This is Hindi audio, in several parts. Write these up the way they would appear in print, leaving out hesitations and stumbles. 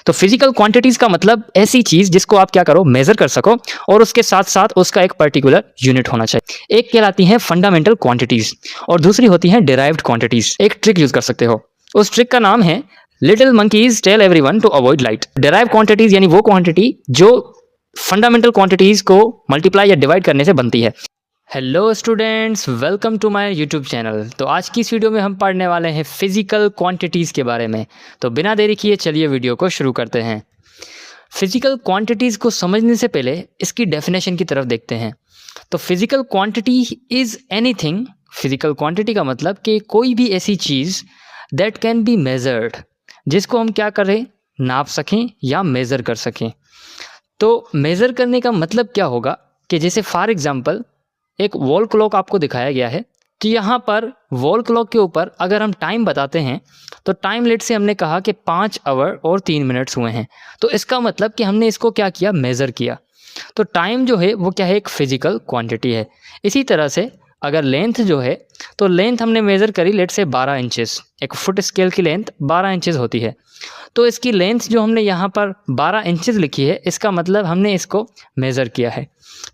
तो फिजिकल क्वांटिटीज का मतलब ऐसी चीज जिसको आप क्या करो, मेजर कर सको और उसके साथ साथ उसका एक पर्टिकुलर यूनिट होना चाहिए। एक कहलाती है फंडामेंटल क्वांटिटीज और दूसरी होती है डिराइव्ड क्वांटिटीज। एक ट्रिक यूज कर सकते हो, उस ट्रिक का नाम है little monkeys tell everyone to avoid light. Derive quantities यानी वो क्वांटिटी जो फंडामेंटल क्वांटिटीज को मल्टीप्लाई या डिवाइड करने से बनती है। Hello students, welcome to my YouTube channel. तो आज की इस वीडियो में हम पढ़ने वाले हैं फिजिकल क्वांटिटीज़ के बारे में। तो बिना देरी किए चलिए वीडियो को शुरू करते हैं। फिजिकल क्वांटिटीज़ को समझने से पहले इसकी डेफिनेशन की तरफ देखते हैं। तो physical quantity is anything, physical quantity का मतलब कि कोई भी ऐसी चीज़ दैट कैन बी मेजर्ड, जिसको हम क्या करें, नाप सकें या मेज़र कर सकें। तो मेज़र करने का मतलब क्या होगा कि जैसे फॉर एग्जांपल एक वॉल क्लॉक आपको दिखाया गया है, तो यहाँ पर वॉल क्लॉक के ऊपर अगर हम टाइम बताते हैं तो टाइम लेट से हमने कहा कि 5 आवर और 3 मिनट्स हुए हैं। तो इसका मतलब कि हमने इसको क्या किया, मेज़र किया। तो टाइम जो है वो क्या है, एक फिजिकल क्वांटिटी है। इसी तरह से अगर लेंथ जो है, तो लेंथ हमने मेज़र करी लेट से 12 इंचेस। एक फुट स्केल की लेंथ 12 इंचेस होती है, तो इसकी लेंथ जो हमने यहाँ पर 12 इंचेस लिखी है, इसका मतलब हमने इसको मेज़र किया है।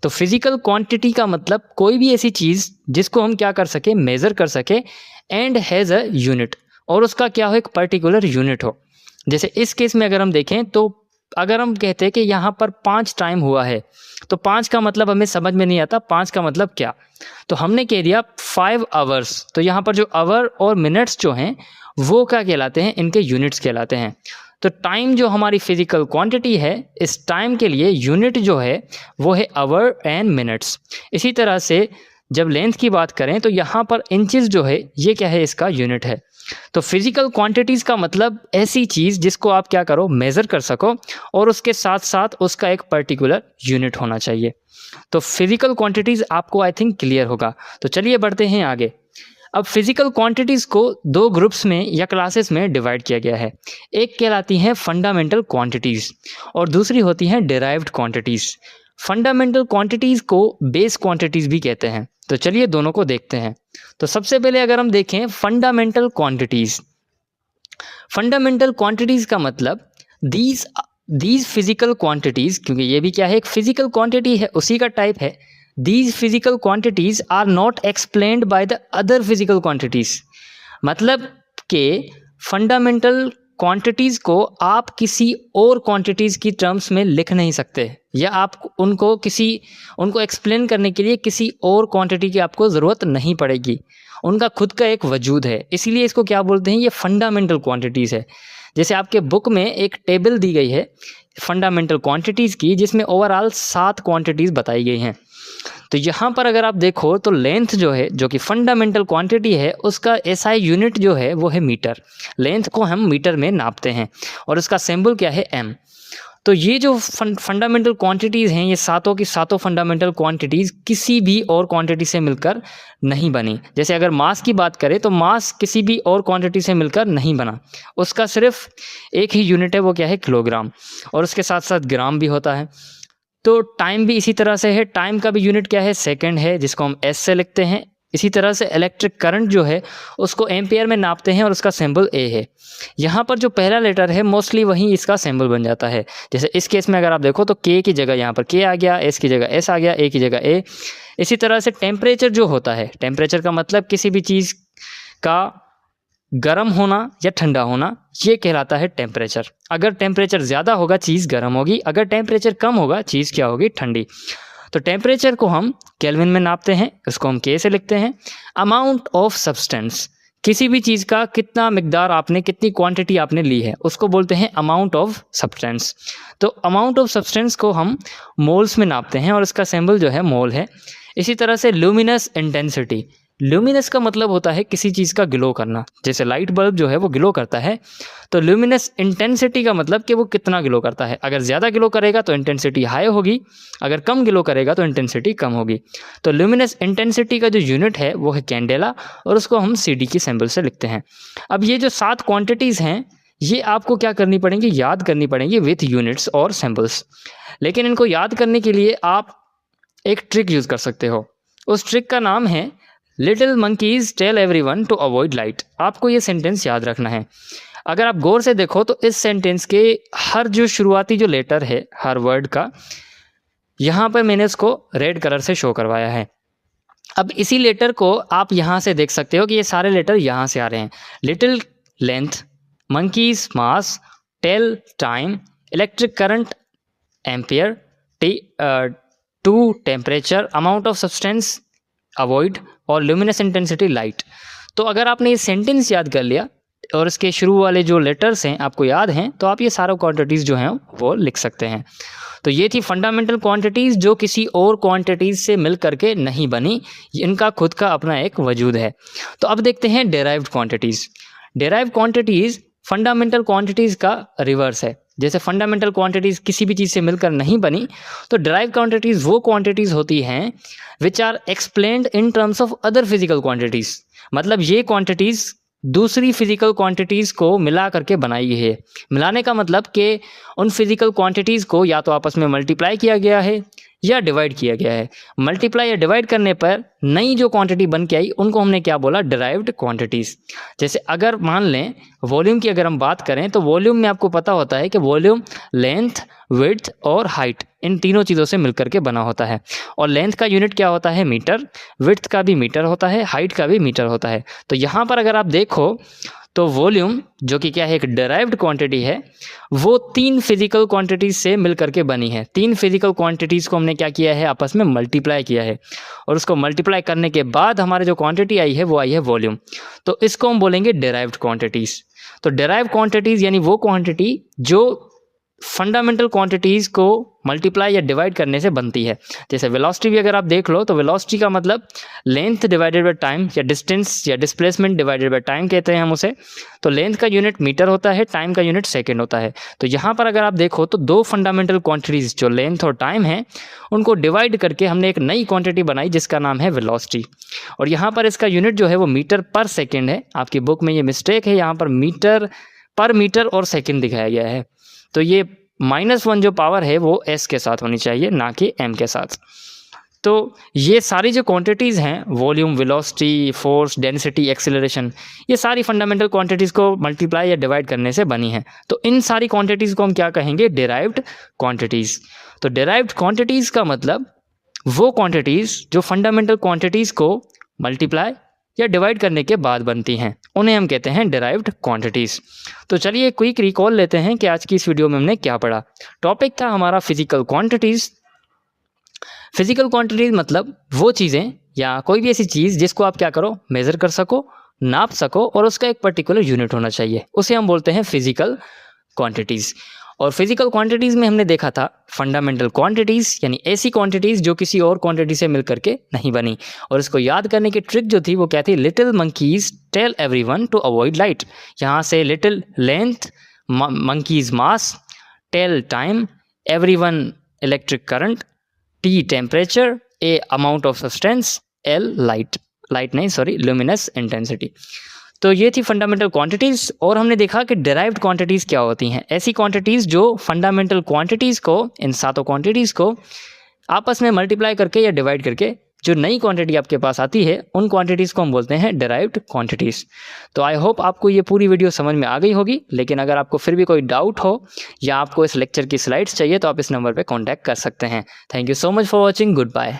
तो फिजिकल क्वांटिटी का मतलब कोई भी ऐसी चीज़ जिसको हम क्या कर सके, मेज़र कर सके एंड हैज़ अ यूनिट, और उसका क्या हो, एक पर्टिकुलर यूनिट हो। जैसे इस केस में अगर हम देखें तो अगर हम कहते हैं कि यहाँ पर 5 टाइम हुआ है, तो 5 का मतलब हमें समझ में नहीं आता 5 का मतलब क्या। तो हमने कह दिया 5 आवर्स, तो यहाँ पर जो आवर और मिनट्स जो हैं वो क्या कहलाते हैं, इनके यूनिट्स कहलाते हैं। तो टाइम जो हमारी फिजिकल क्वांटिटी है, इस टाइम के लिए यूनिट जो है वो है आवर एंड मिनट्स। इसी तरह से जब लेंथ की बात करें तो यहाँ पर इंचेस जो है ये क्या है, इसका यूनिट है। तो फिजिकल क्वांटिटीज़ का मतलब ऐसी चीज़ जिसको आप क्या करो, मेज़र कर सको और उसके साथ साथ उसका एक पर्टिकुलर यूनिट होना चाहिए। तो फिजिकल क्वांटिटीज़ आपको आई थिंक क्लियर होगा। तो चलिए बढ़ते हैं आगे। अब फिजिकल क्वांटिटीज़ को 2 ग्रुप्स में या क्लासेस में डिवाइड किया गया है। एक कहलाती हैं फंडामेंटल क्वांटिटीज़ और दूसरी होती हैं डिराइव्ड क्वांटिटीज़। फंडामेंटल क्वांटिटीज़ को बेस क्वांटिटीज़ भी कहते हैं। तो चलिए दोनों को देखते हैं। तो सबसे पहले अगर हम देखें फंडामेंटल क्वांटिटीज़, फंडामेंटल क्वांटिटीज़ का मतलब दीज फिजिकल क्वांटिटीज़, क्योंकि ये भी क्या है, एक फिजिकल क्वांटिटी है, उसी का टाइप है। These physical quantities are not explained by the other physical quantities। मतलब कि फंडामेंटल क्वांटिटीज़ को आप किसी और क्वांटिटीज़ की टर्म्स में लिख नहीं सकते, या आप उनको एक्सप्लेन करने के लिए किसी और क्वांटिटी की आपको ज़रूरत नहीं पड़ेगी। उनका खुद का एक वजूद है, इसीलिए इसको क्या बोलते हैं, ये फंडामेंटल क्वांटिटीज़ है। जैसे आपके बुक में एक टेबल दी गई है फंडामेंटल क्वांटिटीज़ की, जिसमें ओवरऑल 7 क्वांटिटीज़ बताई गई हैं। तो यहाँ पर अगर आप देखो तो लेंथ जो है, जो कि फंडामेंटल क्वांटिटी है, उसका एसआई यूनिट जो है वो है मीटर। लेंथ को हम मीटर में नापते हैं और उसका सिंबल क्या है, एम। तो ये जो फंडामेंटल क्वांटिटीज़ हैं, ये सातों की सातों फंडामेंटल क्वांटिटीज़ किसी भी और क्वांटिटी से मिलकर नहीं बनी। जैसे अगर मास की बात करें तो मास किसी भी और क्वांटिटी से मिलकर नहीं बना, उसका सिर्फ एक ही यूनिट है, वो क्या है, किलोग्राम, और उसके साथ साथ ग्राम भी होता है। तो टाइम भी इसी तरह से है, टाइम का भी यूनिट क्या है, सेकंड है, जिसको हम एस से लिखते हैं। इसी तरह से इलेक्ट्रिक करंट जो है उसको एम्पियर में नापते हैं और उसका सिंबल ए है। यहाँ पर जो पहला लेटर है मोस्टली वहीं इसका सिंबल बन जाता है। जैसे इस केस में अगर आप देखो तो के की जगह यहाँ पर के आ गया, एस की जगह एस आ गया, ए की जगह ए। इसी तरह से टेम्परेचर जो होता है, टेम्परेचर का मतलब किसी भी चीज़ का गर्म होना या ठंडा होना, ये कहलाता है टेम्परेचर। अगर टेम्परेचर ज़्यादा होगा चीज़ गर्म होगी, अगर टेम्परेचर कम होगा चीज़ क्या होगी, ठंडी। तो टेम्परेचर को हम केल्विन में नापते हैं, उसको हम के से लिखते हैं। अमाउंट ऑफ सब्सटेंस, किसी भी चीज़ का कितना मिकदार आपने, कितनी क्वांटिटी आपने ली है, उसको बोलते हैं अमाउंट ऑफ सब्सटेंस। तो अमाउंट ऑफ सब्सटेंस को हम मोल्स में नापते हैं और इसका सिंबल जो है मोल है। इसी तरह से ल्यूमिनस इंटेंसिटी, ल्यूमिनस का मतलब होता है किसी चीज़ का ग्लो करना। जैसे लाइट बल्ब जो है वो ग्लो करता है, तो ल्यूमिनस इंटेंसिटी का मतलब कि वो कितना ग्लो करता है। अगर ज़्यादा ग्लो करेगा तो इंटेंसिटी हाई होगी, अगर कम ग्लो करेगा तो इंटेंसिटी कम होगी। तो ल्यूमिनस इंटेंसिटी का जो यूनिट है वो है कैंडेला, और उसको हम CD की सिंबल से लिखते हैं। अब ये जो 7 क्वांटिटीज़ हैं, ये आपको क्या करनी पड़ेंगी, याद करनी पड़ेंगी विथ यूनिट्स और सिंबल्स। लेकिन इनको याद करने के लिए आप एक ट्रिक यूज़ कर सकते हो। उस ट्रिक का नाम है little monkeys tell everyone to avoid light. आपको ये सेंटेंस याद रखना है। अगर आप गौर से देखो तो इस सेंटेंस के हर जो शुरुआती जो लेटर है हर वर्ड का, यहाँ पर मैंने इसको रेड कलर से शो करवाया है। अब इसी लेटर को आप यहाँ से देख सकते हो कि ये सारे लेटर यहाँ से आ रहे हैं। Little length, monkeys mass, tell time, electric current ampere, to temperature, amount of substance avoid और ल्यूमिनस इंटेंसिटी लाइट। तो अगर आपने ये सेंटेंस याद कर लिया और इसके शुरू वाले जो लेटर्स हैं आपको याद हैं, तो आप ये सारा क्वांटिटीज़ जो हैं वो लिख सकते हैं। तो ये थी फंडामेंटल क्वांटिटीज़ जो किसी और क्वांटिटीज़ से मिल करके नहीं बनी, इनका खुद का अपना एक वजूद है। तो अब देखते हैं derived quantities. Derived quantities fundamental quantities का रिवर्स है। जैसे फंडामेंटल क्वांटिटीज़ किसी भी चीज़ से मिलकर नहीं बनी, तो डेराइव्ड क्वांटिटीज़ वो क्वांटिटीज़ होती हैं which are explained in terms of other physical quantities. मतलब ये क्वांटिटीज़ दूसरी फिजिकल क्वांटिटीज़ को मिला करके बनाई है। मिलाने का मतलब कि उन फिजिकल क्वांटिटीज़ को या तो आपस में मल्टीप्लाई किया गया है या डिवाइड किया गया है। मल्टीप्लाई या डिवाइड करने पर नई जो क्वांटिटी बन के आई उनको हमने क्या बोला, डिराइव्ड क्वांटिटीज़। जैसे अगर मान लें वॉल्यूम की अगर हम बात करें तो वॉल्यूम में आपको पता होता है कि वॉल्यूम लेंथ, विड्थ और हाइट, इन तीनों चीज़ों से मिलकर के बना होता है। और लेंथ का यूनिट क्या होता है, मीटर, विड्थ का भी मीटर होता है, हाइट का भी मीटर होता है। तो यहाँ पर अगर आप देखो तो वॉल्यूम जो कि क्या है, एक डेराइव्ड क्वांटिटी है, वो तीन फिजिकल क्वांटिटीज से मिल करके बनी है। तीन फिजिकल क्वांटिटीज़ को हमने क्या किया है, आपस में मल्टीप्लाई किया है, और उसको मल्टीप्लाई करने के बाद हमारे जो क्वांटिटी आई है वो आई है वॉल्यूम। तो इसको हम बोलेंगे डेराइव्ड क्वांटिटीज़। तो डेराइव्ड क्वांटिटीज़ यानी वो क्वांटिटी जो फंडामेंटल क्वांटिटीज़ को मल्टीप्लाई या डिवाइड करने से बनती है। जैसे वेलोसिटी भी अगर आप देख लो तो वेलोसिटी का मतलब लेंथ डिवाइडेड बाय टाइम या डिस्टेंस या डिस्प्लेसमेंट डिवाइडेड बाय टाइम कहते हैं हम उसे। तो लेंथ का यूनिट मीटर होता है, टाइम का यूनिट सेकेंड होता है। तो यहाँ पर अगर आप देखो तो दो फंडामेंटल क्वांटिटीज़ जो लेंथ और टाइम है उनको डिवाइड करके हमने एक नई क्वांटिटी बनाई जिसका नाम है वेलोसिटी। और यहाँ पर इसका यूनिट जो है वो मीटर पर सेकेंड है। आपकी बुक में ये मिस्टेक है, यहाँ पर मीटर पर मीटर और सेकेंड दिखाया गया है। तो ये -1 जो पावर है वो s के साथ होनी चाहिए, ना कि m के साथ। तो ये सारी जो क्वांटिटीज़ हैं, volume, velocity, force, density, acceleration, ये सारी फंडामेंटल क्वांटिटीज़ को मल्टीप्लाई या डिवाइड करने से बनी हैं। तो इन सारी क्वांटिटीज़ को हम क्या कहेंगे, डेराइव्ड क्वांटिटीज़। तो डेराइव्ड क्वांटिटीज़ का मतलब वो क्वांटिटीज़ जो फंडामेंटल क्वांटिटीज़ को मल्टीप्लाई या डिवाइड करने के बाद बनती हैं, उन्हें हम कहते हैं डेराइव्ड क्वांटिटीज़। तो चलिए क्विक रिकॉल लेते हैं कि आज की इस वीडियो में हमने क्या पढ़ा। टॉपिक था हमारा फिजिकल क्वांटिटीज़। फिजिकल क्वांटिटीज़ मतलब वो चीज़ें या कोई भी ऐसी चीज़ जिसको आप क्या करो, मेज़र कर सको, नाप सको, और उसका एक पर्टिकुलर यूनिट होना चाहिए, उसे हम बोलते हैं फिजिकल क्वांटिटीज़। और फिजिकल क्वांटिटीज़ में हमने देखा था फंडामेंटल क्वांटिटीज़ यानी ऐसी क्वांटिटीज़ जो किसी और क्वांटिटी से मिल करके नहीं बनी। और इसको याद करने की ट्रिक जो थी वो क्या थी, little monkeys tell everyone to avoid light. यहाँ से little length, monkeys mass, tell time, everyone electric current, T temperature, A amount of substance, L light नहीं सॉरी ल्यूमिनस इंटेंसिटी। तो ये थी फंडामेंटल क्वांटिटीज़। और हमने देखा कि डेराइव्ड क्वांटिटीज़ क्या होती हैं, ऐसी क्वांटिटीज़ जो फंडामेंटल क्वांटिटीज़ को, इन सातों क्वांटिटीज़ को आपस में मल्टीप्लाई करके या डिवाइड करके जो नई क्वांटिटी आपके पास आती है, उन क्वांटिटीज़ को हम बोलते हैं डेराइव्ड क्वांटिटीज़। तो आई होप आपको ये पूरी वीडियो समझ में आ गई होगी। लेकिन अगर आपको फिर भी कोई डाउट हो या आपको इस लेक्चर की स्लाइड्स चाहिए तो आप इस नंबर पर कॉन्टैक्ट कर सकते हैं। Thank you so much for watching. Good bye.